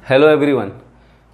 Hello everyone.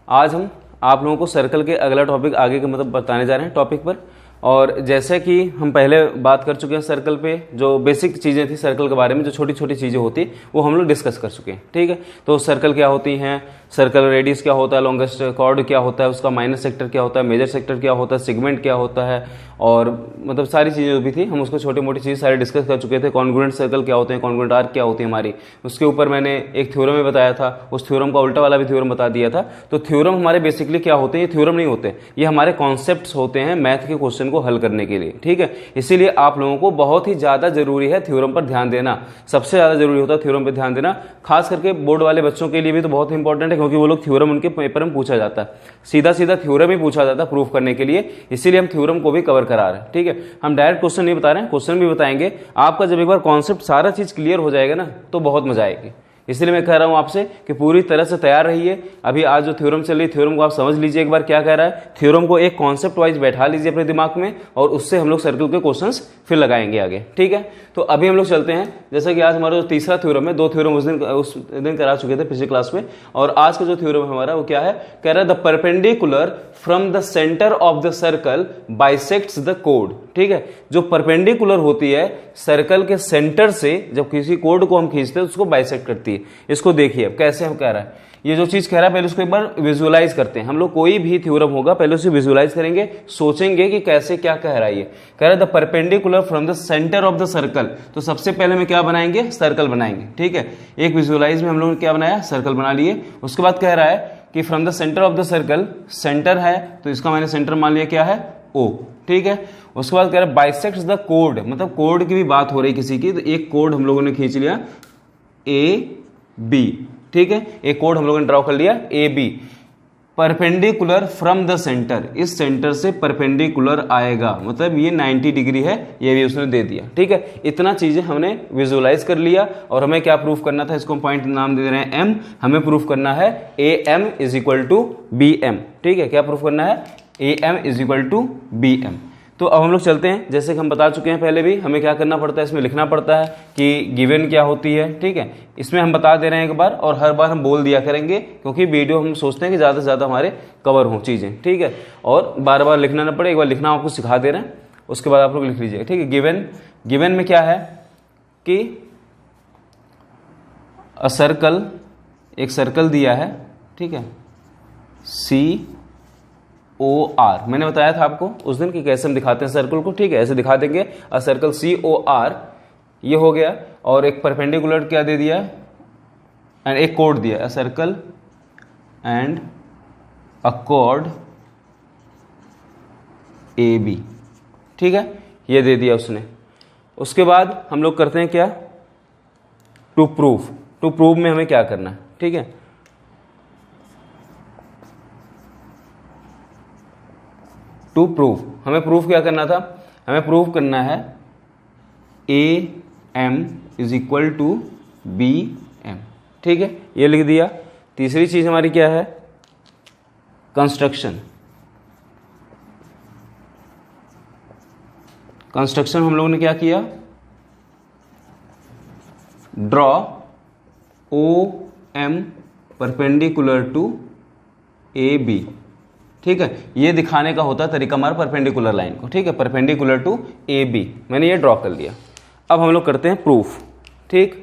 आज हम आप लोगों को सर्कल के अगला टॉपिक आगे के मतलब बताने जा रहे हैं टॉपिक पर। और जैसे कि हम पहले बात कर चुके हैं सर्कल पे, जो बेसिक चीज़ें थी सर्कल के बारे में, जो छोटी छोटी चीज़ें होती वो हम लोग डिस्कस कर चुके हैं। ठीक है, तो सर्कल क्या होती हैं, सर्कल रेडियस क्या होता है, लॉन्गेस्ट कॉर्ड क्या होता है, उसका माइनस सेक्टर क्या होता है, मेजर सेक्टर क्या होता है, सेगमेंट क्या होता है, और मतलब सारी चीज़ें जो भी थी हम उसको छोटी मोटी चीज़ सारे डिस्कस कर चुके थे। कॉन्ग्रुएंट सर्कल क्या होते हैं, कॉन्ग्रुएंट आर्क क्या होती है हमारी, उसके ऊपर मैंने एक थ्योरम में बताया था, उस थ्योरम का उल्टा वाला भी थ्योरम बता दिया था। तो थ्योरम हमारे बेसिकली क्या होते हैं, ये थ्योरम नहीं होते, ये हमारे कॉन्सेप्ट्स होते हैं मैथ के क्वेश्चन को हल करने के लिए। ठीक है, इसीलिए आप लोगों को बहुत ही ज्यादा जरूरी है थ्योरम पर ध्यान देना, सबसे ज्यादा जरूरी होता है थ्योरम पर ध्यान देना। खास करके बोर्ड वाले बच्चों के लिए भी तो बहुत इंपॉर्टेंट है, क्योंकि वो लोग थ्योरम उनके पेपर में पूछा जाता है, सीधा सीधा थ्योरम ही पूछा जाता है प्रूफ करने के लिए, इसीलिए हम थ्योरम को भी कवर करा रहे हैं। ठीक है, हम डायरेक्ट क्वेश्चन नहीं बता रहे हैं, क्वेश्चन भी बताएंगे। आपका जब एक बार कॉन्सेप्ट सारा चीज क्लियर हो जाएगा ना तो बहुत मजा आएगी। इसलिए मैं कह रहा हूं आपसे कि पूरी तरह से तैयार रहिए। अभी आज जो थ्योरम चल रही है, थ्योरम को आप समझ लीजिए एक बार क्या कह रहा है, थ्योरम को एक कॉन्सेप्ट वाइज बैठा लीजिए अपने दिमाग में, और उससे हम लोग सर्कल के क्वेश्चंस फिर लगाएंगे आगे। ठीक है, तो अभी हम लोग चलते हैं। जैसा कि आज हमारा जो तीसरा थ्योरम है, दो थ्योरम उस दिन करा चुके थे पिछली क्लास में, और आज का जो थ्योरम है हमारा वो क्या है, कह रहा है the perpendicular from the centre of the circle bisects the code. ठीक है, जो परपेंडिकुलर होती है सर्कल के सेंटर से, जब किसी कोड को हम खींचते हैं उसको बाइसेक्ट करती है। इसको देखिए अब कैसे हम कह रहा है, ये जो चीज कह रहा है पहले उसको एक बार विजुअलाइज करते हैं। हम लोग कोई भी थ्योरम होगा पहले उसे विजुअलाइज करेंगे, सोचेंगे कि कैसे क्या कह रहा है ये। कह रहा है the perpendicular from the centre of the circle, तो सबसे पहले में क्या बनाएंगे, सर्कल बनाएंगे। ठीक है, एक विजुअलाइज में हम लोगों ने क्या बनाया, सर्कल बना लिए। उसके बाद कह रहा है कि from the centre of the circle, centre है तो इसका मैंने सेंटर मान लिया क्या है, ओ। ठीक है, उसके बाद कह रहा है बाइसेक्ट्स द कोड, मतलब कोड की भी बात हो रही किसी की, तो एक कोड हम लोगों ने खींच लिया ए बी। ठीक है, एक कोड हम लोगों ने ड्रॉ कर लिया A B, perpendicular from the centre, इस सेंटर से परपेंडिकुलर आएगा, मतलब ये 90 डिग्री है, ये भी उसने दे दिया। ठीक है, इतना चीजें हमने विजुअलाइज कर लिया। और हमें क्या प्रूफ करना था, इसको पॉइंट नाम दे रहे हैं एम, हमें प्रूफ करना है A M is equal to B M. ठीक है, क्या प्रूफ करना है, A M is equal to B M. तो अब हम लोग चलते हैं, जैसे कि हम बता चुके हैं पहले भी, हमें क्या करना पड़ता है, इसमें लिखना पड़ता है कि गिवन क्या होती है। ठीक है, इसमें हम बता दे रहे हैं एक बार, और हर बार हम बोल दिया करेंगे, क्योंकि वीडियो हम सोचते हैं कि ज़्यादा से ज़्यादा हमारे कवर हो चीज़ें। ठीक है, और बार बार लिखना ना पड़े, एक बार लिखना आपको सिखा दे रहे हैं, उसके बाद आप लोग लिख लीजिएगा। ठीक है, गिवन में क्या है कि अ सर्कल, एक सर्कल दिया है। ठीक है, सी ओ आर, मैंने बताया था आपको उस दिन कि कैसे हम दिखाते हैं सर्कल को। ठीक है, ऐसे दिखा देंगे, a circle C O R, ये हो गया। और एक परपेंडिकुलर क्या दे दिया, एंड एक कोड दिया, अ सर्कल एंड अ कोड ए बी। ठीक है, ये दे दिया उसने। उसके बाद हम लोग करते हैं क्या, टू प्रूफ। टू प्रूव में हमें क्या करना है, ठीक है, टू प्रूफ, हमें प्रूफ क्या करना था, हमें प्रूफ करना है A M is equal to B M. ठीक है, ये लिख दिया। तीसरी चीज हमारी क्या है, कंस्ट्रक्शन। कंस्ट्रक्शन हम लोगों ने क्या किया, draw O M perpendicular to A B. ठीक है, ये दिखाने का होता है तरीका हमारा परपेंडिकुलर लाइन को। ठीक है, परपेंडिकुलर टू ए बी, मैंने ये ड्रॉ कर लिया। अब हम लोग करते हैं प्रूफ। ठीक,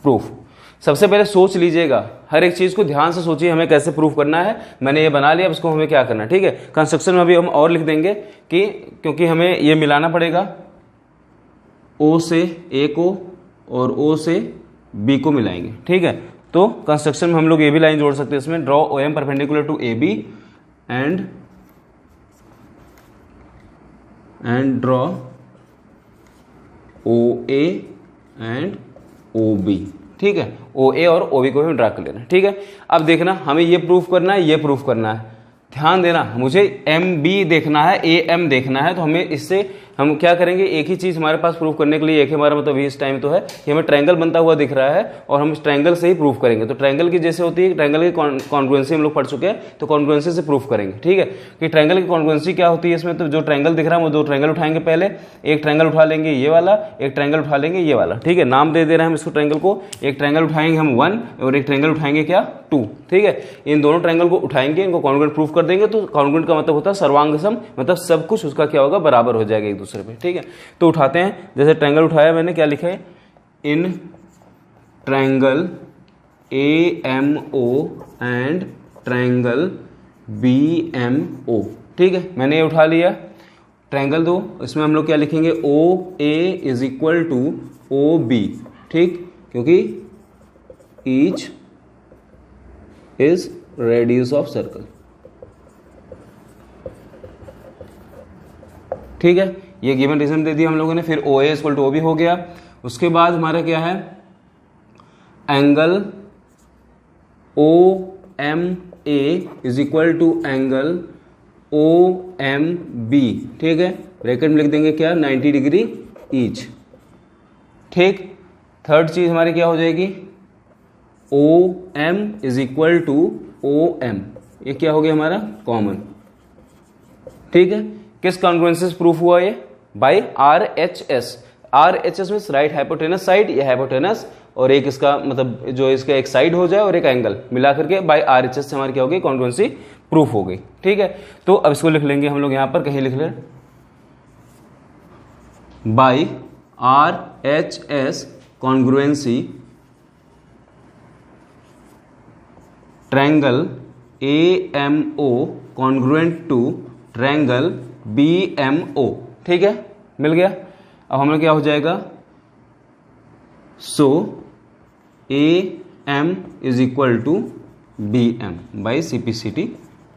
प्रूफ सबसे पहले सोच लीजिएगा, हर एक चीज को ध्यान से सोचिए हमें कैसे प्रूफ करना है। मैंने ये बना लिया, अब इसको हमें क्या करना है। ठीक है, कंस्ट्रक्शन में अभी हम और लिख देंगे कि क्योंकि हमें ये मिलाना पड़ेगा, ओ से ए को और ओ से बी को मिलाएंगे। ठीक है, तो कंस्ट्रक्शन में हम लोग ये भी लाइन जोड़ सकते हैं इसमें, draw O M perpendicular to A B and draw O A and O B. ठीक है, ओ ए और ओ बी को भी ड्रा कर लेना। ठीक है, अब देखना हमें ये प्रूफ करना है, ये प्रूफ करना है। ध्यान देना, मुझे एम बी देखना है, ए एम देखना है, तो हमें इससे हम क्या करेंगे, एक ही चीज हमारे पास प्रूफ करने के लिए, एक ही हमारा मतलब इस टाइम तो है कि हमें ट्रायंगल बनता हुआ दिख रहा है और हम इस ट्रायंगल से ही प्रूफ करेंगे। तो ट्रायंगल की जैसे होती है, ट्रायंगल की कॉन्ग्रुएंसी हम लोग पढ़ चुके हैं, तो कॉन्ग्रुएंसी से प्रूफ करेंगे। ठीक है, कि ट्रायंगल की कॉन्ग्रुएंसी क्या होती है इसमें, तो जो ट्रायंगल दिख रहा है वो दो ट्रायंगल उठाएंगे, पहले एक ट्रायंगल उठा लेंगे ये वाला, एक ट्रायंगल उठा लेंगे ये वाला। ठीक है, नाम दे रहे हैं हम इसको ट्रायंगल को, एक ट्रायंगल उठाएंगे हम 1 और एक ट्रायंगल उठाएंगे क्या 2। ठीक है, इन दोनों ट्रायंगल को उठाएंगे, इनको कॉन्ग्रुएंट प्रूफ कर देंगे। तो कॉन्ग्रुएंट का मतलब होता है सर्वांग सम, मतलब सब कुछ उसका क्या होगा, बराबर हो जाएगा एक दूसरे पे। ठीक है, तो उठाते हैं, जैसे ट्रायंगल उठाया मैंने, क्या लिखा है, in triangle AMO and triangle BMO। ठीक है, मैंने ये उठा लिया ट्रायंगल दो, इसमें हम लोग क्या लिखेंगे, OA is equal to OB। ठीक, क्योंकि each is radius of circle. ठीक है, ये गिवन रीजन दे दिया हम लोगों ने। फिर OA is equal to OB हो गया। उसके बाद हमारा क्या है, angle OMA is equal to angle OMB। ठीक है, ब्रैकेट में लिख देंगे क्या, 90 डिग्री ईच। ठीक, थर्ड चीज हमारी क्या हो जाएगी, OM is equal to OM, ये क्या हो गया हमारा कॉमन। ठीक है, किस कॉन्ग्रुएंसी से प्रूफ हुआ ये, by RHS। RHS means right hypotenuse side, या हाइपोटेनस और एक इसका मतलब जो इसका एक साइड हो जाए और एक एंगल मिला करके बाय RHS से हमारी क्या हो गई, कॉन्ग्रुएंसी प्रूफ हो गई। ठीक है, तो अब इसको लिख लेंगे हम लोग, यहां पर कहीं लिख लें, by RHS congruency triangle AMO congruent to triangle BMO। ठीक है, मिल गया। अब हम लोग क्या हो जाएगा, so AM is equal to BM by CPCT,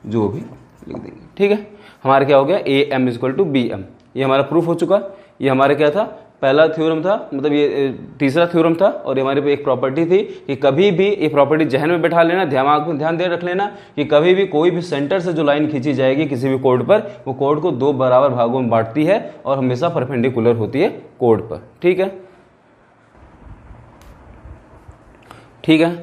जो भी लिख देंगे। ठीक है, हमारा क्या हो गया, AM is equal to BM। ये हमारा प्रूफ हो चुका। ये हमारे क्या था, पहला थ्योरम था, मतलब ये तीसरा थ्योरम था। और हमारे पे एक प्रॉपर्टी थी कि कभी भी ये प्रॉपर्टी जहन में बैठा लेना, दिमाग में ध्यान दे रख लेना कि कभी भी कोई भी सेंटर से जो लाइन खींची जाएगी किसी भी कोड पर, वो कोड को दो बराबर भागों में बांटती है और हमेशा परपेंडिकुलर होती है कोड पर। ठीक है, ठीक है,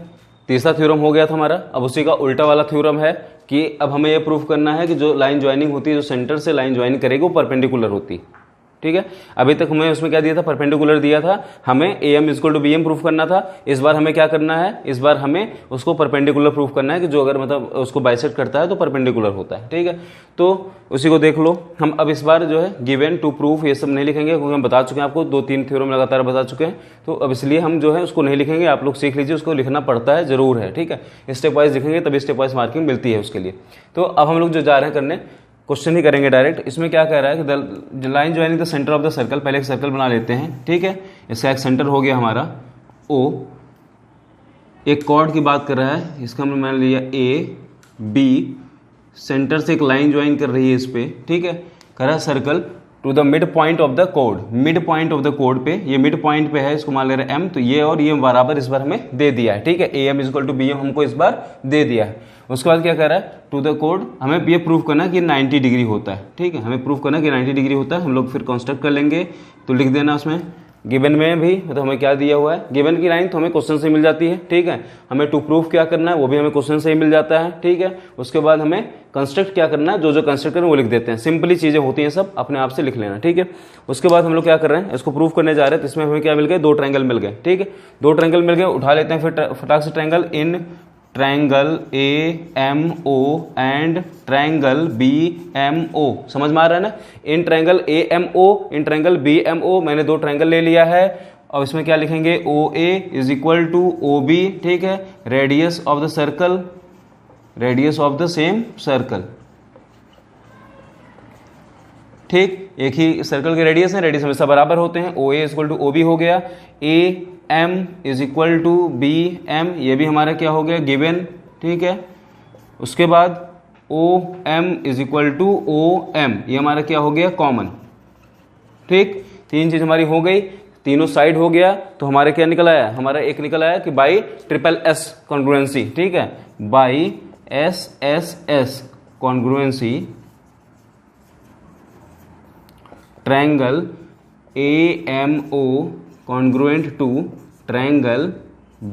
तीसरा थ्योरम हो गया था हमारा। अब उसी का उल्टा वाला थ्योरम है कि अब हमें यह प्रूफ करना है कि जो लाइन ज्वाइनिंग होती है, जो सेंटर से लाइन ज्वाइन करेगी, वो परपेंडिकुलर होती है। ठीक है, अभी तक हमें उसमें क्या दिया था, परपेंडिकुलर दिया था, हमें AM equal to BM proof करना था। इस बार हमें क्या करना है, इस बार हमें उसको परपेंडिकुलर प्रूफ करना है कि जो अगर मतलब उसको बाइसेक्ट करता है तो परपेंडिकुलर होता है। ठीक है, तो उसी को देख लो। हम अब इस बार जो है गिवन टू प्रूफ ये सब नहीं लिखेंगे, क्योंकि हम बता चुके हैं आपको, 2-3 थ्योरम लगातार बता चुके हैं। तो अब इसलिए हम जो है उसको नहीं लिखेंगे, आप लोग सीख लीजिए, उसको लिखना पड़ता है, जरूर है। ठीक है, स्टेप वाइज लिखेंगे तभी स्टेप वाइज मार्किंग मिलती है उसके लिए। तो अब हम लोग जो जा रहे हैं करने, क्वेश्चन ही करेंगे डायरेक्ट। इसमें क्या कह रहा है कि line joining the centre of the circle, पहले एक सर्कल बना लेते हैं। ठीक है, इसका एक सेंटर हो गया हमारा O, एक कॉर्ड की बात कर रहा है, इसका हमने मान लिया AB, सेंटर से एक लाइन ज्वाइन कर रही है इस पे। ठीक है, कह रहा है circle to the mid point of the code, mid point of the code पे, ये मिड पॉइंट पे है, इसको मान ले रहे हैं M, तो ये और ये बराबर इस बार हमें दे दिया है। ठीक है, AM इक्वल टू BM हमको इस बार दे दिया है। उसके बाद क्या कह रहा है, टू द कोड हमें ये प्रूफ करना है कि 90 डिग्री होता है। ठीक है, हमें प्रूफ करना है कि 90 डिग्री होता है। हम लोग फिर कंस्ट्रक्ट कर लेंगे, तो लिख देना उसमें गिवन में भी, तो हमें क्या दिया हुआ है, गिवन की लाइन तो हमें क्वेश्चन से मिल जाती है। ठीक है, हमें टू प्रूफ क्या करना है वो भी हमें क्वेश्चन से ही मिल जाता है। ठीक है, उसके बाद हमें कंस्ट्रक्ट क्या करना है, जो जो कंस्ट्रक्ट करें वो लिख देते हैं। सिंपली चीजें होती हैं, सब अपने आप से लिख लेना। ठीक है, उसके बाद हम लोग क्या कर रहे हैं, इसको प्रूफ करने जा रहे हैं। तो इसमें हमें क्या मिल गए, 2 ट्रायंगल मिल गए। ठीक है, 2 ट्रायंगल मिल गए, उठा लेते हैं फिर फटाक से triangle. In triangle AMO and triangle BMO, समझ में आ रहा है ना। In triangle AMO, in triangle BMO, मैंने 2 ट्रायंगल ले लिया है। और इसमें क्या लिखेंगे, OA is equal to OB। ठीक है, radius of the circle, radius of the same circle. ठीक, एक ही सर्कल के रेडियस है, रेडियस हमेशा बराबर होते हैं। OA is equal to OB हो गया। AM is equal to BM, ये भी हमारा क्या हो गया, गिवन। ठीक है, उसके बाद OM is equal to OM, ये हमारा क्या हो गया, कॉमन। ठीक, 3 चीज हमारी हो गई, तीनों साइड हो गया। तो हमारे क्या निकल आया, हमारा एक निकल आया कि बाई SSS कॉन्ग्रुएंसी। ठीक है, by SSS congruency triangle AMO congruent to triangle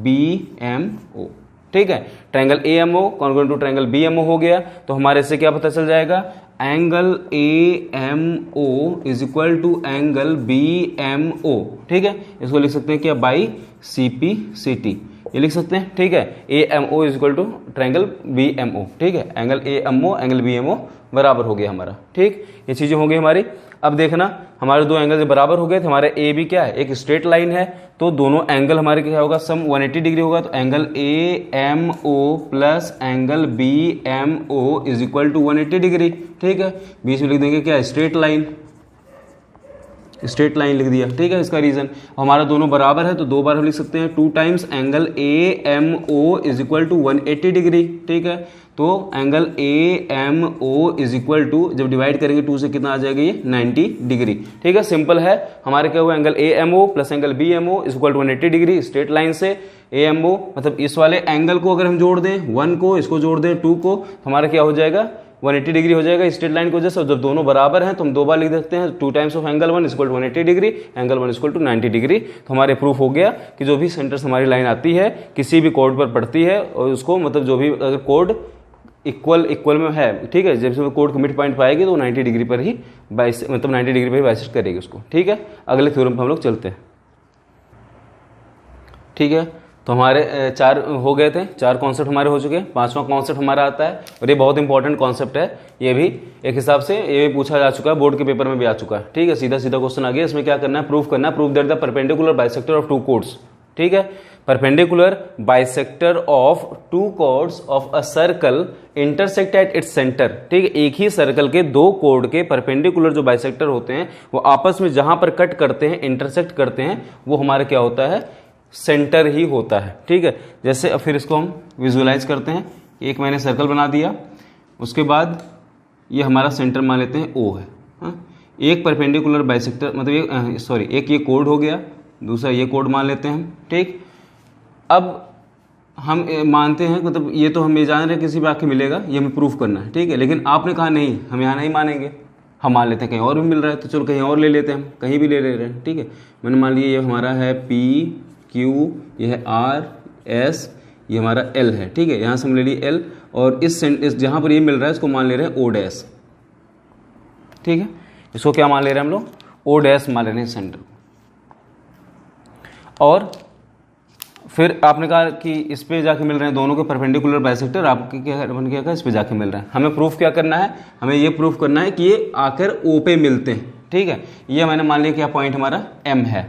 BMO। ठीक है, triangle AMO congruent to triangle BMO हो गया, तो हमारे से क्या पता चल जाएगा, angle AMO is equal to angle BMO। ठीक है, इसको लिख सकते हैं क्या, बाई CPCT, ये लिख सकते हैं। ठीक है, AMO is equal to triangle BMO। ठीक है, एंगल AMO एंगल BMO बराबर हो गया हमारा। ठीक, ये चीजें हो गई हमारी। अब देखना, हमारे दो एंगल बराबर हो गए थे, हमारे ए बी क्या है, एक स्ट्रेट लाइन है, तो दोनों एंगल हमारे क्या होगा, सम 180 डिग्री होगा, तो angle AMO plus angle BMO is equal to 180 degree. ठीक है, बीच में लिख देंगे क्या, स्ट्रेट लाइन, स्ट्रेट लाइन लिख दिया। ठीक है, इसका रीजन हमारा दोनों बराबर है, तो दो बार हम लिख सकते हैं, 2 times angle AMO is equal to 180 degree. ठीक है, तो angle AMO is equal to, जब डिवाइड करेंगे 2 से कितना आ जाएगा, ये 90 डिग्री। ठीक है, सिंपल है, हमारे क्या हुआ, angle AMO plus angle BMO is equal to 180 degree. Straight line से AMO मतलब इस वाले एंगल को अगर हम जोड़ दें 1 को, इसको जोड़ दें 2 को, तो हमारा क्या हो जाएगा, 180 डिग्री हो जाएगा स्ट्रेट लाइन की वजह से। जब दोनों बराबर हैं तो हम दो बार लिख सकते हैं, 2 times of angle 1 equal to 180 degree, angle 1 equal to 90 degree. तो हमारे प्रूफ हो गया कि जो भी सेंटर से हमारी लाइन आती है, किसी भी कोड पर पड़ती है, और उसको मतलब जो भी अगर कोड इक्वल में है, ठीक है, जब कोड को मिड पॉइंट पाएगी तो 90 डिग्री पर ही मतलब 90 डिग्री पर ही बाइसेक्ट करेगी उसको। ठीक है, अगले थ्योरम पर हम लोग चलते हैं। ठीक है, तो हमारे 4 हो गए थे, 4 कॉन्सेप्ट हमारे हो चुके हैं। 5वां कॉन्सेप्ट हमारा आता है, और ये बहुत इंपॉर्टेंट कॉन्सेप्ट है, ये भी एक हिसाब से ये भी पूछा जा चुका है, बोर्ड के पेपर में भी आ चुका है। ठीक है, सीधा सीधा क्वेश्चन आ गया, इसमें क्या करना है, प्रूफ करना है, proof that the perpendicular bisector of 2 codes. ठीक है, perpendicular bisector of 2 codes of a circle intersect at its centre. ठीक है, एक ही सर्कल के 2 कोड के परपेंडिकुलर जो बाइसेक्टर होते हैं, वो आपस में जहां पर कट करते हैं, इंटरसेक्ट करते हैं, वो हमारा क्या होता है, सेंटर ही होता है। ठीक है, जैसे अब फिर इसको हम विजुअलाइज करते हैं। एक मैंने सर्कल बना दिया, उसके बाद ये हमारा सेंटर मान लेते हैं O है। हाँ? एक परपेंडिकुलर बाइसेक्टर मतलब एक ये कोड हो गया, दूसरा ये कोड मान लेते हैं हम। ठीक, अब हम मानते हैं, मतलब ये तो हम ये जान रहे हैं किसी भी आके मिलेगा, ये हमें प्रूफ करना है। ठीक है, लेकिन आपने कहा नहीं, हम यहाँ नहीं मानेंगे, हम मान लेते हैं कहीं और भी मिल रहा है, तो चलो कहीं और ले लेते हैं, हम कहीं भी ले रहे हैं। ठीक है, मैंने मान लिया ये हमारा है P Q, ये है R S, ये हमारा L है। ठीक है, यहाँ से हम ले लिए L, और इस जहाँ पर ये मिल रहा है इसको मान ले रहे हैं O डैश। ठीक है, इसको क्या मान ले रहे हैं हम लोग, O डैश मान ले रहे हैं सेंटर। और फिर आपने कहा कि इस पे जाके मिल रहे हैं दोनों के परपेंडिकुलर बाइसेक्टर, आपके क्या कहा, इस पे जाके मिल रहे हैं। हमें प्रूफ क्या करना है, हमें ये प्रूफ करना है कि ये आकर O पे मिलते हैं। ठीक है, ये मैंने मान लिया क्या पॉइंट हमारा M है।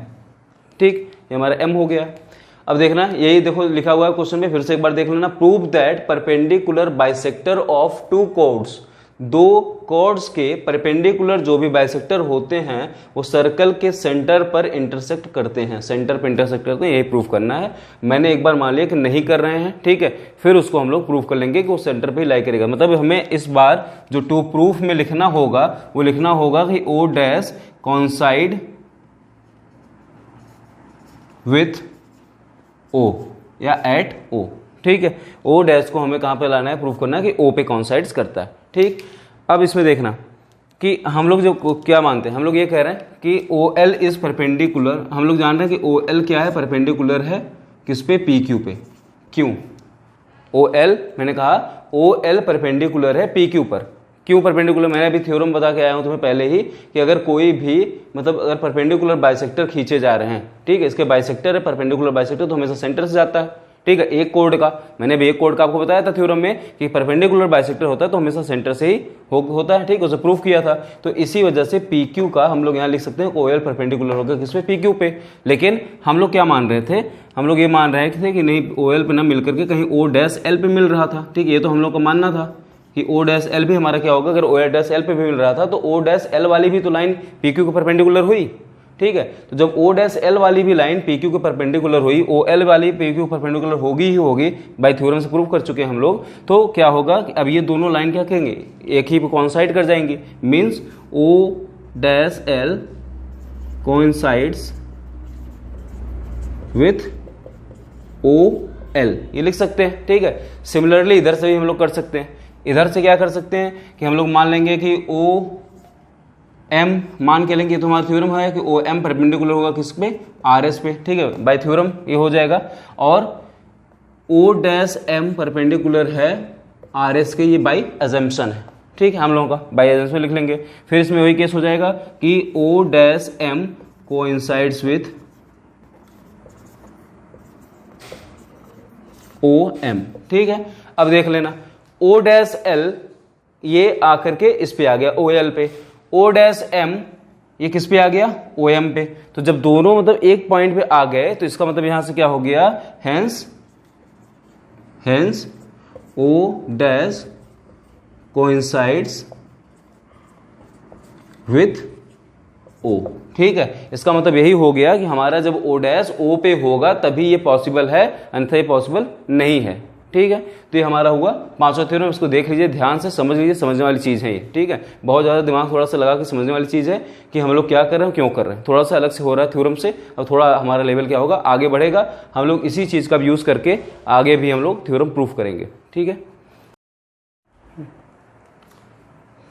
ठीक, ये हमारा M हो गया। अब देखना, यही देखो लिखा हुआ है क्वेश्चन में, फिर से एक बार देख लेना, prove that perpendicular bisector of 2 codes, 2 codes के परपेंडिकुलर जो भी बाइसेक्टर होते हैं वो सर्कल के सेंटर पर इंटरसेक्ट करते हैं, सेंटर पर इंटरसेक्ट करते हैं, यही प्रूफ करना है। मैंने एक बार मान लिया कि नहीं कर रहे हैं, ठीक है, फिर उसको हम लोग प्रूफ कर लेंगे कि वो सेंटर पे ही लाई करेगा। मतलब हमें इस बार जो टू प्रूफ में लिखना होगा वो लिखना होगा कि O डैश कॉन्साइड विथ O या एट O। ठीक है, O डैश को हमें कहां पे लाना है, प्रूफ करना है कि O पे कॉन्साइड्स करता है। ठीक, अब इसमें देखना कि हम लोग जो क्या मानते हैं, हम लोग ये कह रहे हैं कि OL इज परपेंडिकुलर, हम लोग जान रहे हैं कि OL क्या है, परपेंडिकुलर है किस पे, PQ पे। क्यों OL, मैंने कहा OL परपेंडिकुलर है PQ पर। क्यों परपेंडिकुलर, मैंने अभी थ्योरम बता के आया हूं तुम्हें पहले ही कि अगर कोई भी मतलब अगर परपेंडिकुलर बाइसेक्टर खींचे जा रहे हैं, ठीक है, इसके बाइसेक्टर है परपेंडिकुलर बाइसेक्टर, तो हमेशा सेंटर से जाता है। ठीक है, एक कोड का, मैंने भी एक कोड का आपको बताया था थ्योरम में कि परपेंडिकुलर बाइसेक्टर होता है तो हमेशा सेंटर से ही होता है। ठीक, उसे प्रूफ किया था। तो इसी वजह से PQ का हम लोग यहाँ लिख सकते हैं OL परपेंडिकुलर होगा किस पे, PQ पे। लेकिन हम लोग क्या मान रहे थे, हम लोग ये मान रहे थे कि नहीं OL पे ना मिल करके कहीं O डैश L पे मिल रहा था। ठीक, ये तो हम लोग का मानना था कि O डैश L भी हमारा क्या होगा, अगर OL डैश L पे भी मिल रहा था तो O डैश L वाली भी तो लाइन PQ के परपेंडिकुलर हुई। ठीक है, तो जब O डैश L वाली भी लाइन PQ के परपेंडिकुलर हुई, OL वाली PQ के परपेंडिकुलर होगी ही होगी, बाय थ्योरम से प्रूव कर चुके हैं हम लोग। तो क्या होगा कि अब ये दोनों लाइन क्या कहेंगे, एक ही पे कोइंसाइड कर जाएंगी, means O dash L coincides with OL, ये लिख सकते हैं। ठीक है, सिमिलरली इधर से भी हम लोग कर सकते हैं। इधर से क्या कर सकते हैं कि हम लोग मान लेंगे कि O एम मान के लेंगे, तो हमारा थ्योरम है कि ओ एम परपेंडिकुलर होगा किस पे, आर एस पे, ठीक है, बाय थ्योरम ये हो जाएगा। और ओ डैश एम परपेंडिकुलर है आर एस के, ये बाई अजम्पशन है, ठीक है, हम लोगों का बाई अजम्पशन लिख लेंगे। फिर इसमें वही केस हो जाएगा कि O dash M coincides with O M, ठीक है। अब देख लेना ओ डैश एल ये आकर के इस पे आ गया ओ एल पे, ओ डैश एम ये किस पे आ गया, ओ एम पे। तो जब दोनों मतलब एक पॉइंट पे आ गए तो इसका मतलब यहां से क्या हो गया, hence O dash coincides with O, ठीक है। इसका मतलब यही हो गया कि हमारा जब ओ डैश ओ पे होगा तभी ये पॉसिबल है, अन्यथा ये पॉसिबल नहीं है, ठीक है। तो ये हमारा हुआ पांचवा थ्योरम। इसको देख लीजिए, ध्यान से समझ लीजिए, समझने वाली चीज है ये, ठीक है। बहुत ज्यादा दिमाग थोड़ा सा लगा के समझने वाली चीज है कि हम लोग क्या कर रहे हैं, क्यों कर रहे हैं, थोड़ा सा अलग से हो रहा है थ्योरम से। अब थोड़ा हमारा लेवल क्या होगा, आगे बढ़ेगा, हम लोग इसी चीज का यूज करके आगे भी हम लोग थ्योरम प्रूफ करेंगे, ठीक है।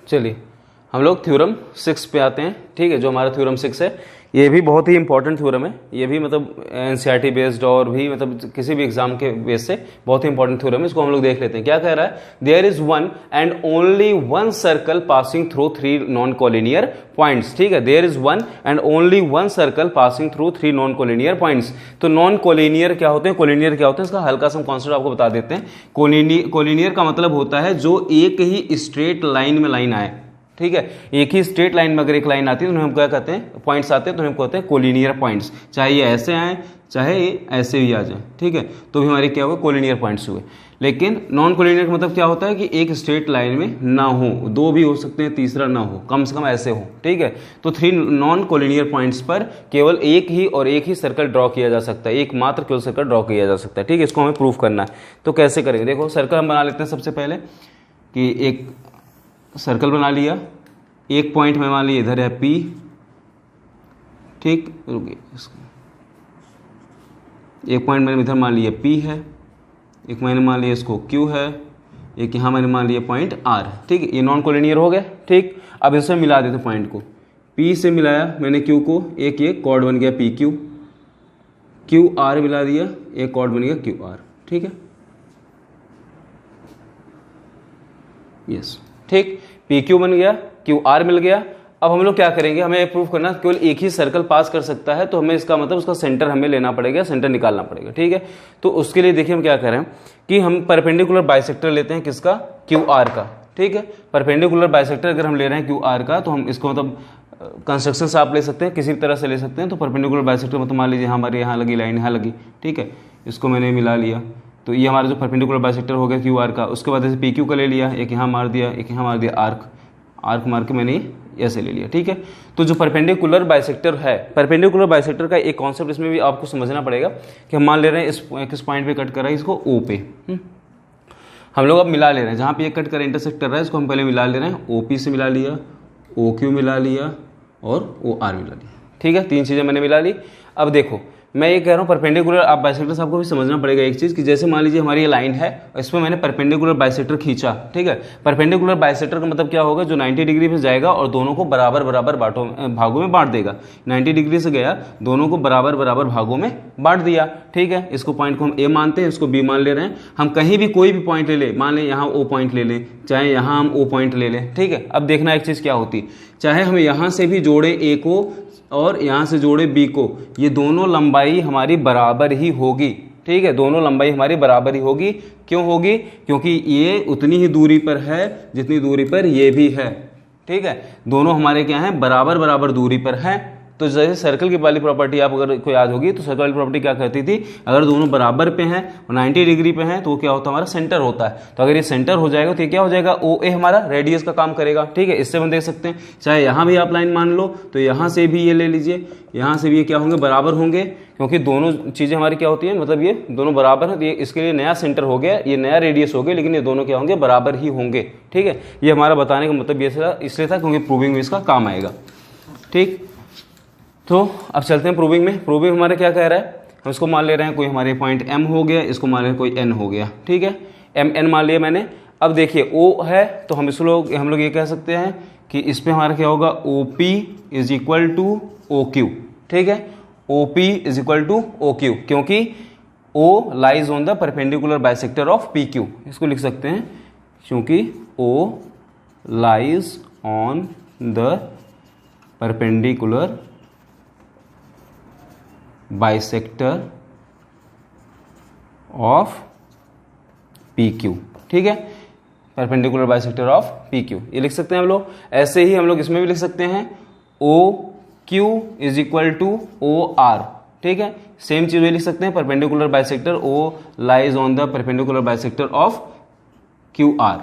चलिए हम लोग थ्योरम 6 पे आते हैं, ठीक है। जो हमारा थ्योरम 6 है ये भी बहुत ही इंपॉर्टेंट थ्योरम है, ये भी मतलब एनसीईआरटी बेस्ड और भी मतलब किसी भी एग्जाम के बेस से बहुत ही इंपॉर्टेंट थ्योरम है। इसको हम लोग देख लेते हैं क्या कह रहा है। There is one and only one circle passing through three non collinear points, ठीक है। There is one and only one circle passing through three non collinear points. तो नॉन कोलिनियर क्या होते हैं, कोलिनियर क्या होते हैं, इसका हल्का सा कॉन्सेप्ट आपको बता देते हैं। कोलिनियर का मतलब होता है जो एक ही स्ट्रेट लाइन में लाइन आए, ठीक है। एक ही स्ट्रेट लाइन में अगर एक लाइन आती है तो हम क्या कहते हैं, पॉइंट्स आते हैं तो हम कहते हैं कोलिनियर पॉइंट्स। चाहे ये ऐसे आए चाहे ये ऐसे भी आ जाए, ठीक है, तो भी हमारे क्या हुए, कोलिनियर पॉइंट्स हुए। लेकिन नॉन कोलिनियर का मतलब क्या होता है कि एक स्ट्रेट लाइन में ना हो, दो भी हो सकते हैं, तीसरा ना हो, कम से कम ऐसे हो, ठीक है। तो थ्री नॉन कोलिनियर पॉइंट्स पर केवल एक ही सर्कल ड्रॉ किया जा सकता है, एक मात्र केवल सर्कल ड्रॉ किया जा सकता है, ठीक है। इसको हमें प्रूफ करना है। तो कैसे करेंगे, देखो सर्कल हम बना लेते हैं सबसे पहले कि एक सर्कल बना लिया, एक पॉइंट में मान लिया इधर है P, ठीक, रुकिए, एक पॉइंट मैंने इधर मान लिया P है, एक मैंने मान लिया इसको Q है, एक यहाँ मैंने मान लिया पॉइंट R, ठीक है। ये नॉन कोलिनियर हो गया, ठीक। अब इससे मिला देते पॉइंट को, P से मिलाया मैंने Q को, एक ये कॉर्ड बन गया PQ, QR मिला दिया, एक कॉर्ड बन गया QR, ठीक है, यस, ठीक। PQ बन गया, QR मिल गया। अब हम लोग क्या करेंगे, हमें प्रूफ करना केवल एक ही सर्कल पास कर सकता है, तो हमें इसका मतलब उसका सेंटर हमें लेना पड़ेगा, सेंटर निकालना पड़ेगा, ठीक है। तो उसके लिए देखिए हम क्या करें कि हम परपेंडिकुलर बाइसेक्टर लेते हैं, किसका, QR का, ठीक है। परपेंडिकुलर बाइसेक्टर अगर हम ले रहे हैं QR का, तो हम इसको मतलब कंस्ट्रक्शन से आप ले सकते हैं, किसी भी तरह से ले सकते हैं। तो परपेंडिकुलर बाइसेक्टर मतलब मान लीजिए हमारे यहाँ लगी लाइन, यहाँ लगी, ठीक है, इसको मैंने मिला लिया, तो ये हमारा जो परपेंडिकुलर बाइसेक्टर हो गया QR का। उसके बाद जैसे PQ का ले लिया, एक यहाँ मार दिया, एक यहाँ मार दिया, आर्क मार के मैंने ऐसे ले लिया, ठीक है। तो जो परपेंडिकुलर बाइसेक्टर है, परपेंडिकुलर बाइसेक्टर का एक कॉन्सेप्ट इसमें भी आपको समझना पड़ेगा कि हम मान ले रहे हैं किस पॉइंट पे कट कर रहा है, इसको O पे, हम लोग अब मिला ले रहे हैं, जहाँ पे ये कट कर इंटरसेक्ट कर रहा है इसको हम पहले मिला ले रहे हैं। OP से मिला लिया, OQ मिला लिया और OR मिला लिया, ठीक है, तीन चीज़ें मैंने मिला ली। अब देखो मैं ये कह रहा हूँ परपेंडिकुलर, आप बाइसेक्टर साहब को भी समझना पड़ेगा एक चीज़ कि जैसे मान लीजिए हमारी ये लाइन है, इसमें मैंने परपेंडिकुलर बाइसेक्टर खींचा, ठीक है। परपेंडिकुलर बाइसेक्टर का मतलब क्या होगा, जो 90 डिग्री पे जाएगा और दोनों को बराबर बराबर भागों में बांट देगा। 90 डिग्री से गया, दोनों को बराबर बराबर भागों में बांट दिया, ठीक है। इसको पॉइंट को हम A मानते हैं, इसको B मान ले रहे हैं। हम कहीं भी कोई भी पॉइंट ले लें, मान लें यहाँ O पॉइंट ले लें, चाहे यहाँ हम O पॉइंट ले लें, ठीक है। अब देखना एक चीज़ क्या होती, चाहे हम यहाँ से भी जोड़े A को और यहाँ से जोड़े B को, ये दोनों लंबाई हमारी बराबर ही होगी, ठीक है, दोनों लंबाई हमारी बराबर ही होगी। क्यों होगी, क्योंकि ये उतनी ही दूरी पर है जितनी दूरी पर ये भी है, ठीक है, दोनों हमारे क्या हैं, बराबर बराबर दूरी पर हैं। तो जैसे सर्कल की वाली प्रॉपर्टी आप अगर कोई याद होगी, तो सर्कल वाली प्रॉपर्टी क्या कहती थी, अगर दोनों बराबर पे हैं और 90 डिग्री पे हैं तो क्या होता है, हमारा सेंटर होता है। तो अगर ये सेंटर हो जाएगा तो ये क्या हो जाएगा, OA हमारा रेडियस का काम करेगा, ठीक है। इससे हम देख सकते हैं, चाहे यहाँ भी आप लाइन मान लो तो यहाँ से भी ये ले लीजिए, यहाँ से भी ये क्या होंगे, बराबर होंगे, क्योंकि दोनों चीज़ें हमारी क्या होती हैं, मतलब ये दोनों बराबर हैं, तो ये इसके लिए नया सेंटर हो गया, ये नया रेडियस हो गया, लेकिन ये दोनों क्या होंगे, बराबर ही होंगे, ठीक है। ये हमारा बताने का मतलब ये इसलिए था क्योंकि प्रूविंग में इसका काम आएगा, ठीक। तो अब चलते हैं प्रूविंग में। प्रूविंग हमारे क्या कह रहा है, हम इसको मान ले रहे हैं कोई हमारे पॉइंट M हो गया, इसको मान ले कोई N हो गया, ठीक है, MN मान लिया मैंने। अब देखिए O है तो हम लोग ये कह सकते हैं कि इस पे हमारा क्या होगा, OP is equal to OQ, ठीक है, OP is equal to OQ, क्योंकि O lies on the perpendicular bisector of PQ, इसको लिख सकते हैं, क्योंकि O lies on the perpendicular bisector of PQ, ठीक है, परपेंडिकुलर बाइसेक्टर ऑफ PQ, ये लिख सकते हैं हम लोग। ऐसे ही हम लोग इसमें भी लिख सकते हैं OQ is equal to OR, ठीक है, सेम चीज लिख सकते हैं, perpendicular bisector O lies on the perpendicular bisector of QR,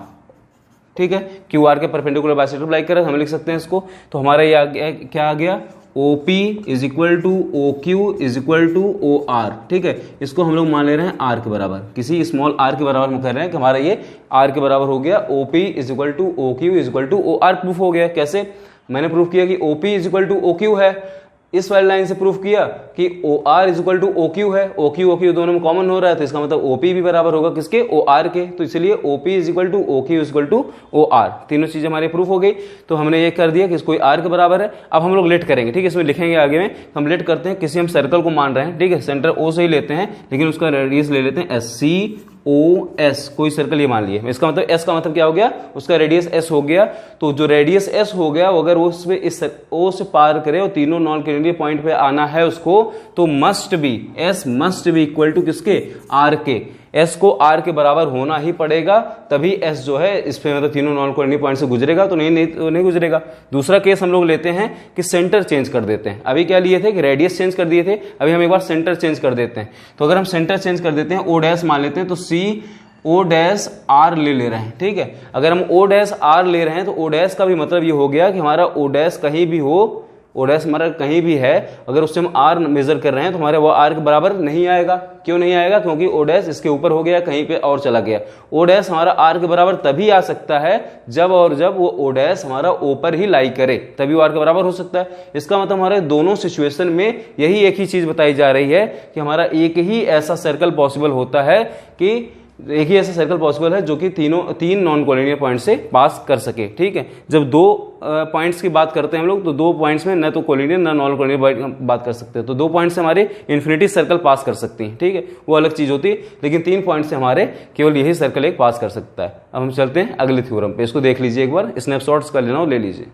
ठीक है, QR के परपेंडिकुलर बाइसेक्टर लाइक करें हम लिख सकते हैं इसको। तो हमारा ये आ गया, क्या आ गया, OP is equal to OQ is equal to OR, ठीक है, इसको हम लोग मान ले रहे हैं R के बराबर, किसी स्मॉल r के बराबर हम कह रहे हैं कि हमारा ये R के बराबर हो गया, OP is equal to OQ is equal to OR proof हो गया। कैसे, मैंने प्रूफ किया कि OP is equal to OQ है, इस वाली लाइन से प्रूफ किया कि OR is equal to OQ है, OQ दोनों में कॉमन हो रहा है, तो इसका मतलब OP भी बराबर होगा किसके, OR के, तो इसलिए OP is equal to OQ is equal to OR, तीनों चीजें हमारी प्रूफ हो गई। तो हमने ये कर दिया कि इसको R के बराबर है। अब हम लोग लेट करेंगे, ठीक है, इसमें लिखेंगे आगे में, हम लेट करते हैं, किसी हम सर्कल को मान रहे हैं, ठीक है, सेंटर O से ही लेते हैं, लेकिन उसका रेडियस ले लेते हैं SCOS, कोई सर्कल ये मान लिए, इसका मतलब S का मतलब क्या हो गया, उसका रेडियस S हो गया। तो जो रेडियस S हो गया, अगर वो उसमें इस O से पार करे और तीनों नॉन कैलिनियर पॉइंट पे आना है उसको, तो must be S must be equal to किसके, R के, S को R के बराबर होना ही पड़ेगा, तभी S जो है इस पे मतलब तीनों नॉन कैलिनियर पॉइंट से गुजरेगा, तो नहीं गुजरेगा। दूसरा केस हम लोग लेते हैं कि सेंटर चेंज कर देते हैं, अभी क्या लिए थे कि रेडियस चेंज कर दिए थे, अभी हम एक बार सेंटर चेंज कर देते हैं। तो अगर हम सेंटर चेंज कर देते हैं, O डैश मान लेते हैं, तो CO डैश R ले रहे हैं, ठीक है, अगर हम O डैश R ले रहे हैं, तो O डैश का भी मतलब ये हो गया कि हमारा O डैश कहीं भी हो, O डैश हमारा कहीं भी है, अगर उससे हम R मेजर कर रहे हैं, तो हमारे वो R के बराबर नहीं आएगा। क्यों नहीं आएगा, क्योंकि O डैश इसके ऊपर हो गया, कहीं पे और चला गया। O डैश हमारा R के बराबर तभी आ सकता है जब वो O डैश हमारा O पर ही लाई करे, तभी वो R के बराबर हो सकता है। इसका मतलब हमारे दोनों सिचुएशन में यही एक ही चीज बताई जा रही है कि हमारा एक ही ऐसा सर्कल पॉसिबल होता है, कि एक ही ऐसा सर्कल पॉसिबल है जो कि तीन नॉन कोलिनियर पॉइंट से पास कर सके, ठीक है। जब दो पॉइंट्स की बात करते हैं हम लोग, तो दो पॉइंट्स में न तो कोलिनियर न नॉन कोलिनियर बात कर सकते हैं, तो दो पॉइंट से हमारे इन्फिनिटी सर्कल पास कर सकती हैं, ठीक है, वो अलग चीज होती है, लेकिन 3 पॉइंट से हमारे केवल यही सर्कल एक पास कर सकता है। अब हम चलते हैं अगले थ्योरम पे, इसको देख लीजिए एक बार, स्नैपशॉट्स कर लेना हो, ले लीजिए,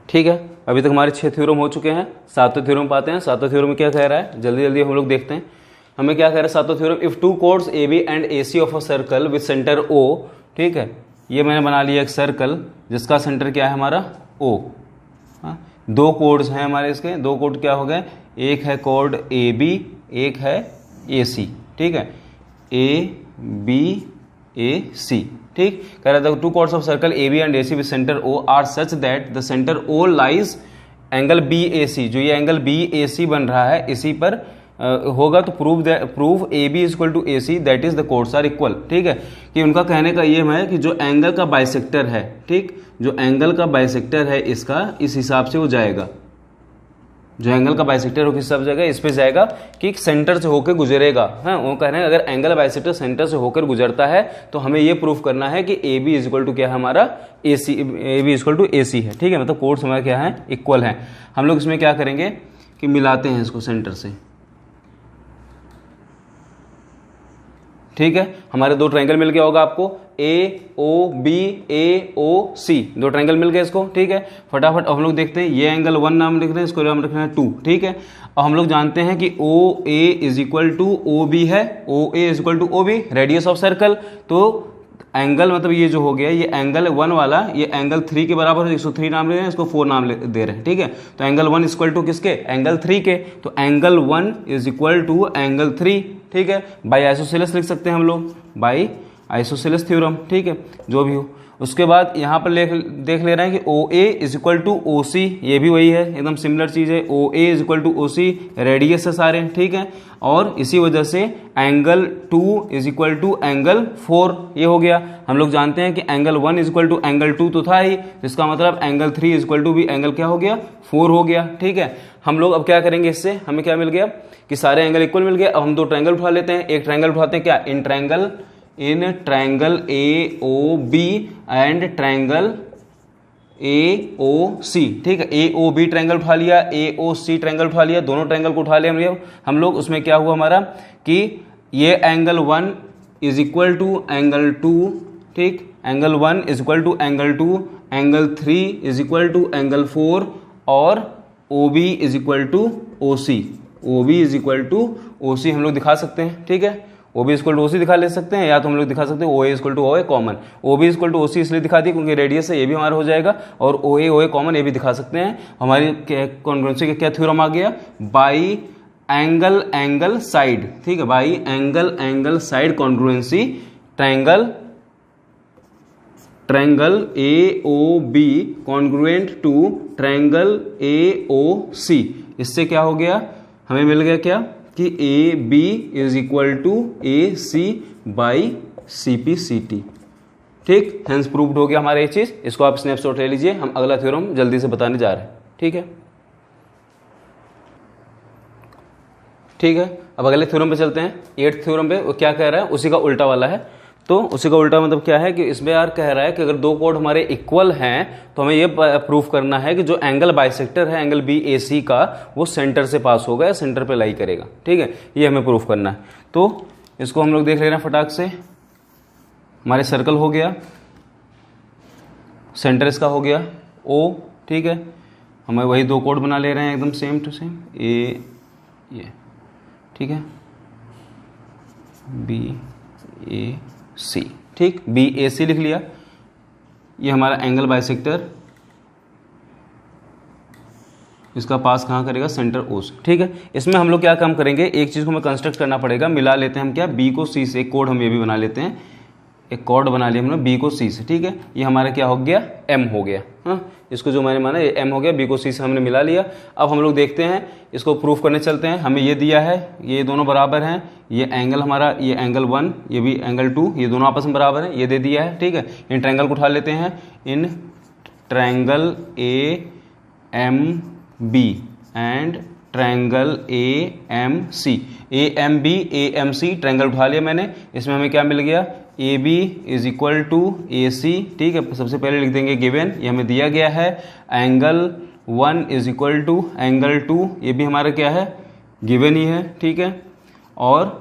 ठीक है। अभी तक हमारे 6 थ्योरम हो चुके हैं, 7वें थ्योरम पाते हैं। 7वें थ्योरम में क्या कह रहा है, जल्दी जल्दी हम लोग देखते हैं, हमें क्या कह रहा है 7वां theorem, if 2 chords AB and AC of a circle with centre O, ठीक है, ये मैंने बना लिया एक सर्कल जिसका सेंटर क्या है हमारा O, हाँ, 2 कोर्ड्स हैं हमारे, इसके 2 कोर्ड क्या हो गए, एक है कोर्ड AB, एक है AC, ठीक है, ABAC, ठीक, कह रहा था 2 chords of circle AB and AC with centre O are such that the centre O lies angle BAC, जो ये एंगल BAC बन रहा है इसी पर होगा, तो prove AB is equal to AC that is the chords are equal, ठीक है, कि उनका कहने का ये है कि जो एंगल का बाइसेक्टर है, ठीक, जो एंगल का बाइसेक्टर है इसका इस हिसाब से वो जाएगा, जो एंगल का बाइसेक्टर हो किस हिसाब से जाएगा, इस पे जाएगा कि सेंटर से होकर गुजरेगा, हाँ, वो कह रहे हैं अगर एंगल बाइसेक्टर सेंटर से होकर गुजरता है तो हमें ये प्रूफ करना है कि AB इज इक्वल टू क्या है हमारा AC, AB is equal to AC है, ठीक है, मतलब कोर्ड्स हमारे क्या है, इक्वल है। हम लोग इसमें क्या करेंगे कि मिलाते हैं इसको सेंटर से, ठीक है, हमारे 2 ट्रायंगल मिल गया होगा आपको, AOB AOC, 2 ट्रायंगल मिल गए इसको, ठीक है। फटाफट हम लोग देखते हैं, ये एंगल 1 नाम लिख रहे हैं, इसको नाम रखना है 2, ठीक है। और हम लोग जानते हैं कि OA is equal to OB है, OA is equal to OB, radius of circle, तो एंगल मतलब ये जो हो गया, ये एंगल 1 वाला, ये एंगल 3 के बराबर है, 103 नाम ले रहे हैं, इसको 4 नाम दे रहे हैं, ठीक है। तो एंगल 1 इक्वल टू किसके, एंगल 3 के, तो angle 1 is equal to angle 3, ठीक है, बाई आइसोसेलेस लिख सकते हैं हम लोग, बाई आइसोसेलेस थ्योरम, ठीक है, जो भी हो। उसके बाद यहाँ पर देख ले रहे हैं कि OA is equal to OC, ये भी वही है, एकदम सिमिलर चीज है, OA is equal to OC, radius है सारे, ठीक है, और इसी वजह से angle 2 is equal to angle 4, ये हो गया। हम लोग जानते हैं कि angle 1 is equal to angle 2 तो था ही, इसका मतलब एंगल 3 इज इक्वल टू भी एंगल क्या हो गया, 4 हो गया, ठीक है। हम लोग अब क्या करेंगे, इससे हमें क्या मिल गया कि सारे एंगल इक्वल मिल गए। अब हम 2 ट्रायंगल उठा लेते हैं, एक ट्रायंगल उठाते हैं क्या, in triangle in triangle A O B and triangle A O C. ठीक है, ए ओ बी ट्रायंगल उठा लिया, ए ओ सी ट्रायंगल उठा लिया, दोनों ट्रायंगल को उठा लिया हम लोग। उसमें क्या हुआ हमारा कि ये angle 1 is equal to angle 2, ठीक, angle 1 is equal to angle 2, angle 3 is equal to angle 4 और O B is equal to O C. O B is equal to O C हम लोग दिखा सकते हैं। ठीक है, O B equal to O C दिखा ले सकते हैं, या तो हम लोग दिखा सकते हैं O A equal to O A common. O B equal to O C इसलिए दिखा दी क्योंकि रेडियस है, ये भी हमारा हो जाएगा, और ओ ए कॉमन ये भी दिखा सकते हैं। हमारी कॉन्ग्रुएंसी का क्या थ्योरम आ गया, बाई एंगल एंगल साइड। ठीक है, by angle angle side congruency triangle A O B congruent to triangle A O C. इससे क्या हो गया, हमें मिल गया क्या कि A B is equal to A C by C P C T. ठीक, हेंस प्रूव्ड हो गया हमारा ये चीज। इसको आप स्नैपशॉट ले लीजिए, हम अगला थ्योरम जल्दी से बताने जा रहे हैं। ठीक है, ठीक है, अब अगले थ्योरम पे चलते हैं। 8th थ्योरम पे वो क्या कह रहा है, उसी का उल्टा वाला है। तो उसी का उल्टा मतलब क्या है कि इसमें यार कह रहा है कि अगर दो कोड हमारे इक्वल हैं तो हमें ये प्रूफ करना है कि जो एंगल बाइसेक्टर है एंगल बी ए सी का, वो सेंटर से पास होगा या सेंटर पे लाई करेगा। ठीक है, ये हमें प्रूफ करना है। तो इसको हम लोग देख ले रहे हैं फटाक से। हमारे सर्कल हो गया, सेंटर इसका हो गया ओ। ठीक है, हमें वही दो कोड बना ले रहे हैं एकदम सेम टू सेम, ये ठीक है, बी ए सी। ठीक, बी ए सी लिख लिया। ये हमारा एंगल बाइसेक्टर, इसका पास कहाँ करेगा, सेंटर ओ से। ठीक है, इसमें हम लोग क्या काम करेंगे, एक चीज को हमें कंस्ट्रक्ट करना पड़ेगा। मिला लेते हैं हम क्या, बी को सी से। एक कोड हम ये भी बना लेते हैं, एक कोड बना लिया हमने बी को सी से। ठीक है, ये हमारा क्या हो गया, एम हो गया। हाँ, इसको जो मैंने माना ये एम हो गया, बी को सी से हमने मिला लिया। अब हम लोग देखते हैं, इसको प्रूफ करने चलते हैं। हमें ये दिया है, ये दोनों बराबर हैं, ये एंगल हमारा, ये एंगल 1, ये भी एंगल 2, ये दोनों आपस में बराबर हैं, ये दे दिया है। ठीक है, इन ट्रायंगल को उठा लेते हैं, इन triangle A M B and triangle A M C. A M B A M C triangle उठा लिया मैंने। इसमें हमें क्या मिल गया, A B is equal to A C. ठीक है, सबसे पहले लिख देंगे गिवन, ये हमें दिया गया है। Angle 1 is equal to angle 2, ये भी हमारा क्या है, गिवन ही है। ठीक है, और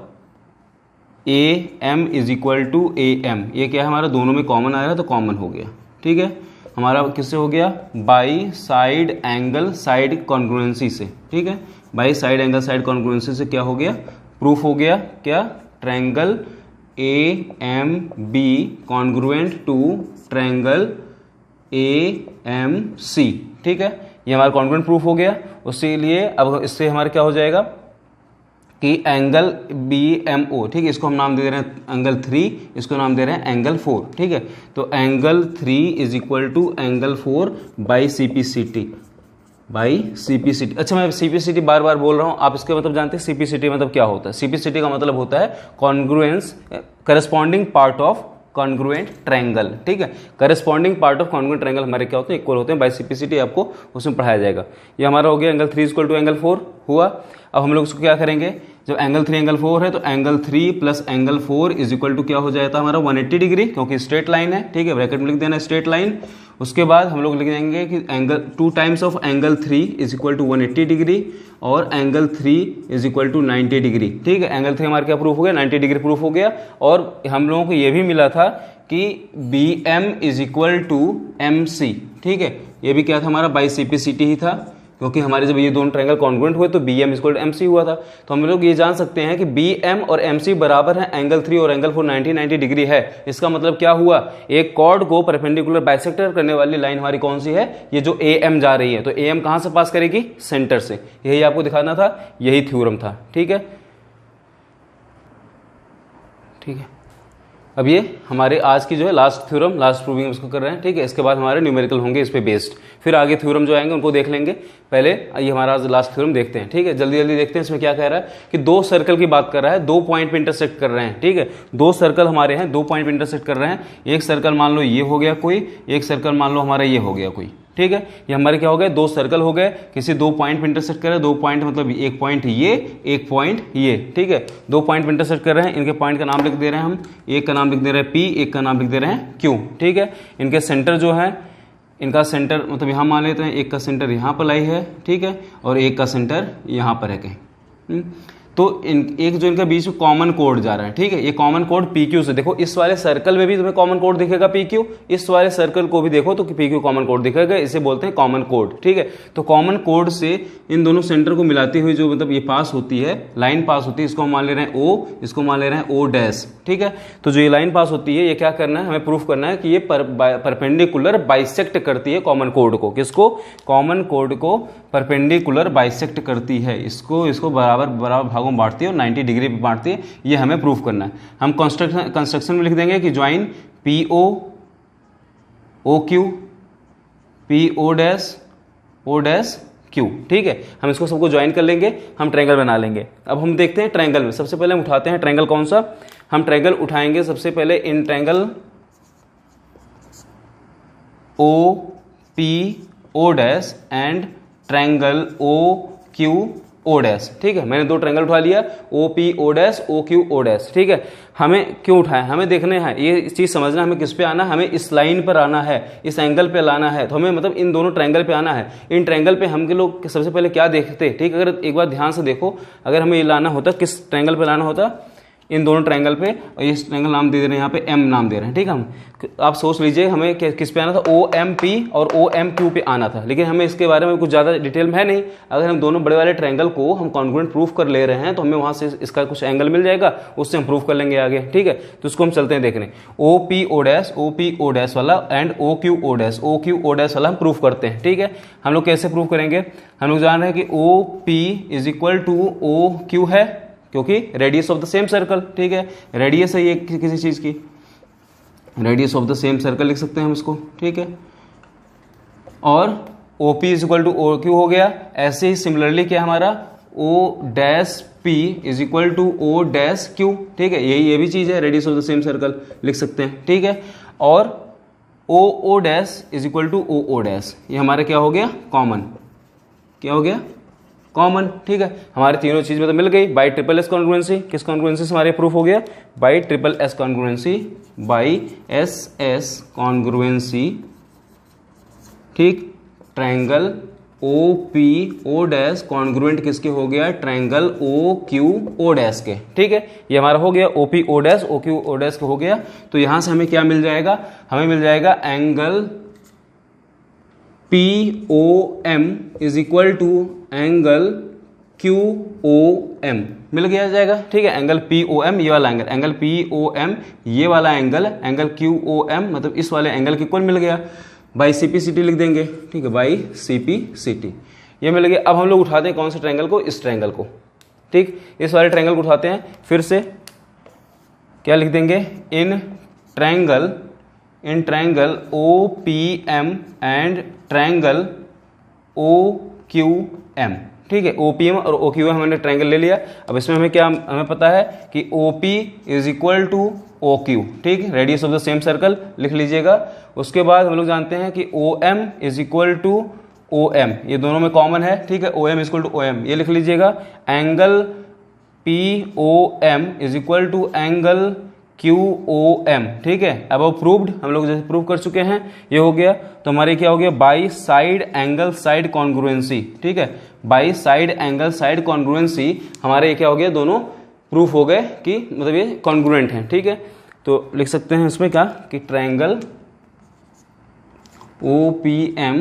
A M is equal to A M, ये क्या है हमारा, दोनों में कॉमन आ रहा है तो कॉमन हो गया। ठीक है, हमारा किससे हो गया, by side angle side congruency से। ठीक है, by side angle side congruency से क्या हो गया, प्रूफ हो गया क्या, triangle A M B congruent to triangle A M C. ठीक है, ये हमारा कॉन्ग्रुएंट प्रूफ हो गया। उसी लिए अब इससे हमारा क्या हो जाएगा कि एंगल बी एम ओ। ठीक है, इसको हम नाम दे रहे हैं एंगल 3, इसको नाम दे रहे हैं एंगल 4। ठीक है, तो angle 3 is equal to angle 4 by C P C T, by C P C T. अच्छा, मैं सी पी सी टी बार बार बोल रहा हूँ, आप इसके मतलब जानते हैं सी पी सी टी मतलब क्या होता है। सी पी सी टी का मतलब होता है congruence, corresponding part of congruent triangle. ठीक है, corresponding part of congruent triangle हमारे क्या होते हैं, इक्वल होते हैं। बाई सीपीसीटी आपको उसमें पढ़ाया जाएगा। ये हमारा हो गया एंगल 3 इक्वल टू एंगल 4 हुआ। अब हम लोग इसको क्या करेंगे, जब एंगल 3 एंगल 4 है तो angle 3 plus angle 4 is equal to क्या हो जाता है हमारा 180 डिग्री, क्योंकि स्ट्रेट लाइन है। ठीक है, ब्रैकेट में लिख देना स्ट्रेट लाइन। उसके बाद हम लोग लिख देंगे कि angle 2 times of angle 3 is equal to 180 degree और angle 3 is equal to 90 degree. ठीक है, एंगल 3 हमारा क्या प्रूफ हो गया, 90 डिग्री प्रूफ हो गया। और हम लोगों को ये भी मिला था कि B M is equal to M C. ठीक है, ये भी क्या था हमारा by C P C T ही था, क्योंकि हमारे जब ये दोनों ट्रायंगल कॉन्ग्रुएंट हुए तो B M equal to M C हुआ था। तो हम लोग ये जान सकते हैं कि बी एम और एम सी बराबर है एंगल 3 और एंगल 4 90 डिग्री है। इसका मतलब क्या हुआ, एक कॉर्ड को परपेंडिकुलर बाइसेक्टर करने वाली लाइन हमारी कौन सी है, ये जो ए एम जा रही है। तो ए एम कहां से पास करेगी, सेंटर से। यही आपको दिखाना था, यही थ्योरम था। ठीक है, ठीक है। अब ये हमारे आज की जो है लास्ट थ्योरम, लास्ट प्रूविंग उसको कर रहे हैं। ठीक है, इसके बाद हमारे न्यूमेरिकल होंगे इस पे बेस्ड, फिर आगे थ्योरम जो आएंगे उनको देख लेंगे। पहले ये हमारा आज लास्ट थ्योरम देखते हैं। ठीक है, जल्दी जल्दी देखते हैं। इसमें क्या कह रहा है कि दो सर्कल की बात कर रहा है, 2 पॉइंट पे इंटरसेक्ट कर रहे हैं। ठीक है, 2 सर्कल हमारे हैं, 2 पॉइंट पे इंटरसेक्ट कर रहे हैं। एक सर्कल मान लो ये हो गया कोई, एक सर्कल मान लो हमारा ये हो गया कोई। ठीक है। ये हमारे क्या हो गए, दो सर्कल हो गए, किसी दो पॉइंट पे इंटरसेक्ट कर रहे हैं, दो पॉइंट मतलब एक पॉइंट ये, एक पॉइंट ये, ठीक है। दो पॉइंट पे इंटरसेक्ट कर रहे हैं, इनके पॉइंट का नाम लिख दे रहे हैं हम, एक का नाम लिख दे रहे हैं P, एक का नाम लिख दे रहे हैं Q, ठीक है। इनके सेंटर जो है, इनका सेंटर मतलब यहाँ मान लेते हैं, एक का सेंटर यहाँ पर लाई है, ठीक है, और एक का सेंटर यहाँ पर है कहीं। तो एक जो इनका बीच में कॉमन कोड जा रहा है, ठीक है, ये कॉमन कोड PQ से, देखो इस वाले सर्कल में भी तुम्हें कॉमन कोड दिखेगा PQ, इस वाले सर्कल को भी देखो तो PQ कॉमन कोड दिखेगा, इसे बोलते हैं कॉमन कोड, ठीक है। तो कॉमन कोड से इन दोनों सेंटर को मिलाती हुई जो मतलब ये पास होती है, लाइन पास होती है, इसको हम मान ले रहे हैं O, इसको मान ले रहे हैं O डैश, ठीक है। तो जो ये लाइन पास होती है, ये क्या करना है, हमें प्रूफ करना है कि ये परपेंडिकुलर बाइसेक्ट करती है कॉमन कोड को, किसको, कॉमन कोड को परपेंडिकुलर बाइसेक्ट करती है, इसको बराबर बराबर भागों में बांटती है और 90 डिग्री पे बांटती है, ये हमें प्रूफ करना है। हम कंस्ट्रक्शन में लिख देंगे कि join PO OQ PO dash O dash Q, ठीक है। हम इसको सबको ज्वाइन कर लेंगे, हम ट्रायंगल बना लेंगे। अब हम देखते हैं ट्रायंगल में, सबसे पहले हम उठाते हैं ट्रायंगल कौन सा, हम ट्रायंगल उठाएंगे सबसे पहले in triangle OPO dash and triangle OQO dash, ठीक है। मैंने दो ट्रायंगल उठा लिया, OPO डैश OQO डैश, ठीक है। हमें क्यों उठाए, हमें देखने हैं, ये चीज समझना, हमें किस पे आना, हमें इस लाइन पर आना है, इस एंगल पे लाना है, तो हमें मतलब इन दोनों ट्रायंगल पे आना है। इन ट्रायंगल पे हम के लोग सबसे पहले क्या देखते, ठीक, अगर एक बार ध्यान से देखो, अगर हमें ये लाना होता, किस ट्रायंगल पे लाना होता, इन दोनों ट्रायंगल पे, और इस ट्रायंगल नाम दे रहे हैं यहाँ पे M नाम दे रहे हैं, ठीक है। हम आप सोच लीजिए हमें किस पे आना था, OMP और OMQ पे आना था, लेकिन हमें इसके बारे में कुछ ज़्यादा डिटेल में है नहीं। अगर हम दोनों बड़े वाले ट्रायंगल को हम कॉन्ग्रुएंट प्रूफ कर ले रहे हैं तो हमें वहाँ से इसका कुछ एंगल मिल जाएगा, उससे हम प्रूफ कर लेंगे आगे, ठीक है। तो उसको हम चलते हैं देखने, OPO डैश वाला एंड OQO डैश वाला हम प्रूफ करते हैं, ठीक है। हम लोग कैसे प्रूफ करेंगे, हम लोग जान रहे हैं कि OP is equal to OQ है, क्योंकि radius of the same circle, ठीक है, रेडियस है ये किसी चीज की, radius of the same circle लिख सकते हैं हम इसको, ठीक है। और OP is equal to OQ हो गया। ऐसे ही सिमिलरली क्या हमारा O dash P is equal to O dash Q, ठीक है, ये भी चीज है, radius of the same circle लिख सकते हैं, ठीक है। और OO dash is equal to OO dash, ये हमारे क्या हो गया, कॉमन, क्या हो गया, कॉमन, ठीक है। हमारे तीनों चीज में तो मिल गई बाई ट्रिपल एस कॉन्ग्रुएंसी, किस कॉन्ग्रुएंसी से हमारे प्रूफ हो गया, by triple S congruency, by SS congruency, ठीक। ट्रायंगल OPO डैश कॉन्ग्रुएंट किसके हो गया, ट्रायंगल OQO डैश के, ठीक है। ये हमारा हो गया OPO डैश OQO डैश का हो गया। तो यहां से हमें क्या मिल जाएगा, हमें मिल जाएगा angle POM is equal to angle QOM, मिल गया जाएगा, ठीक है। एंगल POM ये वाला एंगल, एंगल POM ये वाला एंगल, एंगल QOM मतलब इस वाले एंगल के इक्वल मिल गया, बाई CPCT लिख देंगे, ठीक है, बाई CPCT ये मिल गया। अब हम लोग उठाते हैं कौन से ट्रायंगल को, इस ट्रायंगल को, ठीक, इस वाले ट्रायंगल को उठाते हैं, फिर से क्या लिख देंगे, in triangle OPM and triangle OQM, ठीक है। OPM और OQM हमने ट्रायंगल ले लिया। अब इसमें हमें क्या, हमें पता है कि OP is equal to OQ, ठीक, radius of the same circle लिख लीजिएगा। उसके बाद हम लोग जानते हैं कि OM is equal to OM, ये दोनों में कॉमन है, ठीक है, OM is equal to OM, ये लिख लीजिएगा। Angle POM is equal to angle QOM, ठीक है। अब प्रूव्ड, हम लोग जैसे प्रूव कर चुके हैं, ये हो गया। तो हमारे क्या हो गया, by side angle side congruency, ठीक है, by side angle side congruency हमारे ये क्या हो गया, दोनों प्रूफ हो गए कि मतलब ये कॉन्ग्रुएंट हैं, ठीक है। तो लिख सकते हैं इसमें क्या कि triangle OPM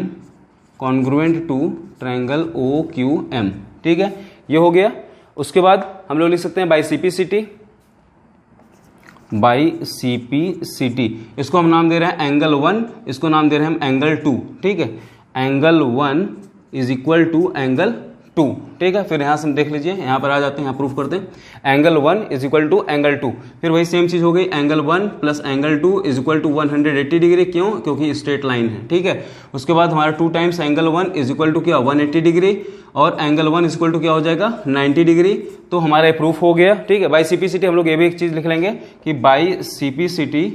congruent to triangle OQM, ठीक है, ये हो गया। उसके बाद हम लोग लिख सकते हैं बाई CPCT, बाई CPCT, इसको हम नाम दे रहे हैं एंगल 1, इसको नाम दे रहे हैं हम एंगल 2, ठीक है। Angle 1 is equal to angle 2, ठीक है। फिर यहां से हम देख लीजिए, यहां पर आ जाते हैं, यहां प्रूफ करते हैं। Angle 1 is equal to angle 2, फिर वही सेम चीज हो गई, angle 1 plus angle 2 is equal to 180 degree, क्यों, क्योंकि स्ट्रेट लाइन है, ठीक है। उसके बाद हमारा 2 times angle 1 is equal to क्या, 180 डिग्री, और एंगल 1 इज इक्वल टू क्या हो जाएगा, 90 डिग्री। तो हमारा प्रूफ हो गया, ठीक है। बाई CPCT हम लोग ये भी एक चीज लिख लेंगे कि बाई CPCT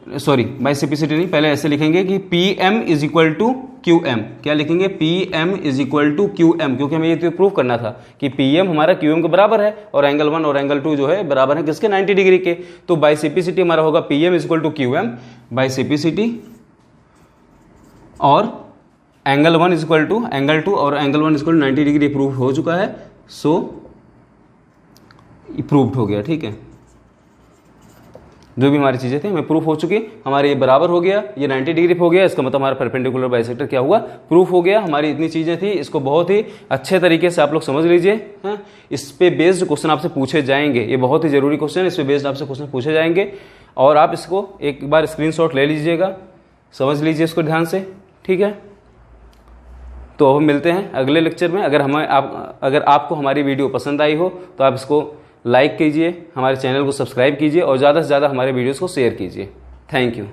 सॉरी बाइसेपिसिटी नहीं, पहले ऐसे लिखेंगे कि PM is equal to QM। क्या लिखेंगे? PM is equal to QM, क्योंकि हमें ये तो प्रूव करना था कि PM हमारा QM के बराबर है और एंगल 1 और एंगल 2 जो है बराबर है किसके? 90 डिग्री के। तो बाइसेपिसिटी हमारा होगा PM is equal to QM, बाइसेपिसिटी और angle 1 is equal to angle 2 और angle 1 is equal to 90 degree prove हो चुका है। सो प्रूव्ड हो गया। ठीक है, जो भी हमारी चीज़ें थी हमें प्रूफ हो चुकी, हमारे ये बराबर हो गया, ये 90 डिग्री हो गया, इसका मतलब हमारा परपेंडिकुलर बाइसेक्टर क्या हुआ? प्रूफ हो गया। हमारी इतनी चीज़ें थी, इसको बहुत ही अच्छे तरीके से आप लोग समझ लीजिए। हाँ, इस पे बेस्ड क्वेश्चन आपसे पूछे जाएंगे, ये बहुत ही जरूरी क्वेश्चन है, इस पे बेस्ड आपसे क्वेश्चन पूछे जाएंगे और आप इसको एक बार स्क्रीनशॉट ले लीजिएगा, समझ लीजिए इसको ध्यान से। ठीक है, तो अब मिलते हैं अगले लेक्चर में। अगर आपको हमारी वीडियो पसंद आई हो तो आप इसको लाइक कीजिए, हमारे चैनल को सब्सक्राइब कीजिए और ज़्यादा से ज़्यादा हमारे वीडियोज़ को शेयर कीजिए। Thank you.